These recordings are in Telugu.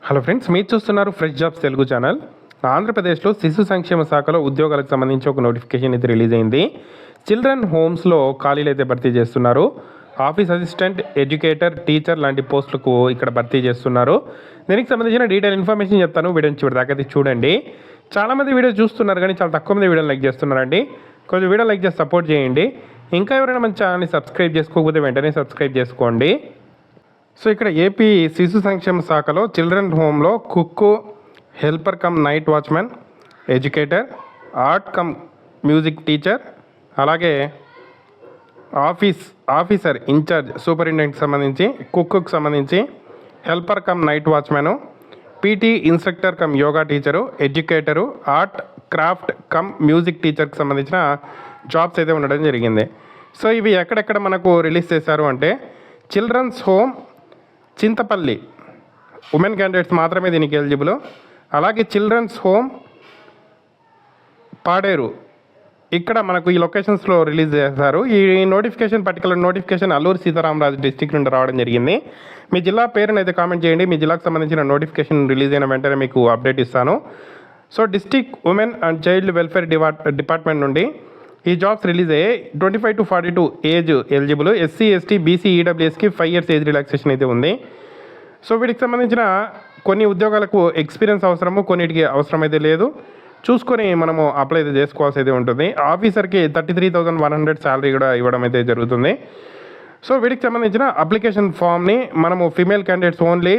హలో ఫ్రెండ్స్, మీరు చూస్తున్నారు ఫ్రెష్ జాబ్స్ తెలుగు ఛానల్. ఆంధ్రప్రదేశ్లో శిశు సంక్షేమ శాఖలో ఉద్యోగాలకు సంబంధించి ఒక నోటిఫికేషన్ అయితే రిలీజ్ అయింది. చిల్డ్రన్ హోమ్స్లో ఖాళీలు అయితే భర్తీ చేస్తున్నారు. ఆఫీస్ అసిస్టెంట్, ఎడ్యుకేటర్, టీచర్ లాంటి పోస్టులకు ఇక్కడ భర్తీ చేస్తున్నారు. దీనికి సంబంధించిన డీటెయిల్ ఇన్ఫర్మేషన్ చెప్తాను. వీడియోని చివరిదాకా అయితే చూడండి. చాలామంది వీడియో చూస్తున్నారు కానీ చాలా తక్కువ మంది వీడియోని లైక్ చేస్తున్నారండి. కొంచెం వీడియో లైక్ చేసి సపోర్ట్ చేయండి. ఇంకా ఎవరైనా మన ఛానల్ని సబ్స్క్రైబ్ చేసుకోకపోతే వెంటనే సబ్స్క్రైబ్ చేసుకోండి. సో ఇక్కడ ఏపీ శిశు సంక్షేమ శాఖలో చిల్డ్రన్ హోమ్లో cook, helper cum night watchman, educator, art cum music teacher, అలాగే ఆఫీసర్ ఇన్ఛార్జ్ సూపరింటెండెంట్కి సంబంధించి, కుక్కు సంబంధించి, helper cum night watchman, PT instructor cum yoga teacher, educator, art craft cum music టీచర్కి సంబంధించిన జాబ్స్ అయితే ఉండడం జరిగింది. సో ఇవి ఎక్కడెక్కడ మనకు రిలీజ్ చేశారు అంటే children's home Chintapalli women candidates మాత్రమే దీనికి ఎలిజిబుల్. అలాగే చిల్డ్రన్స్ హోమ్ పాడేరు, ఇక్కడ మనకు ఈ లొకేషన్స్లో రిలీజ్ చేశారు. ఈ particular notification Alluri Sitaramaraju district నుండి రావడం జరిగింది. మీ జిల్లా పేరుని అయితే కామెంట్ చేయండి. మీ జిల్లాకు సంబంధించిన నోటిఫికేషన్ రిలీజ్ అయిన వెంటనే మీకు అప్డేట్ ఇస్తాను. So district women and child welfare department నుండి ఈ జాబ్స్ రిలీజ్ అయ్యాయి. 25 to 42 age eligible. SC, ST, BC, ఈడబ్ల్యూఎస్కి 5 years ఏజ్ రిలాక్సేషన్ అయితే ఉంది. సో వీటికి సంబంధించిన కొన్ని ఉద్యోగాలకు ఎక్స్పీరియన్స్ అవసరము, కొన్నిటికి అవసరం అయితే లేదు. చూసుకొని మనము అప్లై అయితే చేసుకోవాల్సి అయితే ఉంటుంది. ఆఫీసర్కి 33,100 శాలరీ కూడా ఇవ్వడం అయితే జరుగుతుంది. సో వీటికి సంబంధించిన అప్లికేషన్ ఫామ్ని మనము ఫీమేల్ క్యాండిడేట్స్ ఓన్లీ.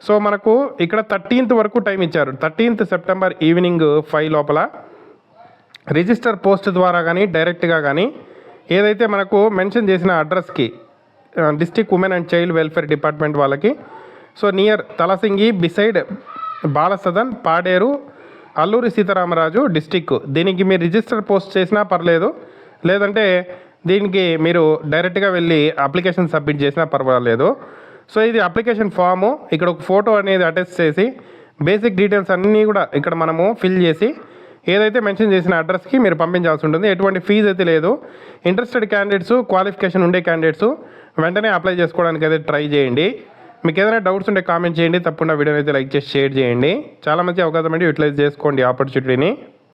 సో మనకు ఇక్కడ 13th వరకు టైం ఇచ్చారు. 13th September ఈవినింగ్ 5 లోపల రిజిస్టర్ పోస్ట్ ద్వారా కానీ డైరెక్ట్గా కానీ ఏదైతే మనకు మెన్షన్ చేసిన అడ్రస్కి district women and child welfare department వాళ్ళకి, so near Talasingi beside Balasadan, Paderu, Alluri Sitaramaraju district, దీనికి మీరు రిజిస్టర్ పోస్ట్ చేసినా పర్లేదు, లేదంటే దీనికి మీరు డైరెక్ట్గా వెళ్ళి అప్లికేషన్ సబ్మిట్ చేసినా పర్వాలేదు. సో ఇది అప్లికేషన్ ఫాము. ఇక్కడ ఒక ఫోటో అనేది అటాచ్ చేసి బేసిక్ డీటెయిల్స్ అన్నీ కూడా ఇక్కడ మనము ఫిల్ చేసి ఏదైతే మెన్షన్ చేసిన అడ్రస్కి మీరు పంపించాల్సి ఉంటుంది. ఎటువంటి ఫీజు అయితే లేదు. ఇంట్రెస్టెడ్ క్యాండిడేట్స్, క్వాలిఫికేషన్ ఉండే క్యాండిడేట్స్ వెంటనే అప్లై చేసుకోవడానికి అయితే ట్రై చేయండి. మీకు ఏదైనా డౌట్స్ ఉంటే కామెంట్ చేయండి. తప్పకుండా వీడియోని అయితే లైక్ చేసి షేర్ చేయండి. చాలా మంచి అవకాశం అండి, యూటిలైజ్ చేసుకోండి ఆపర్చునిటీని.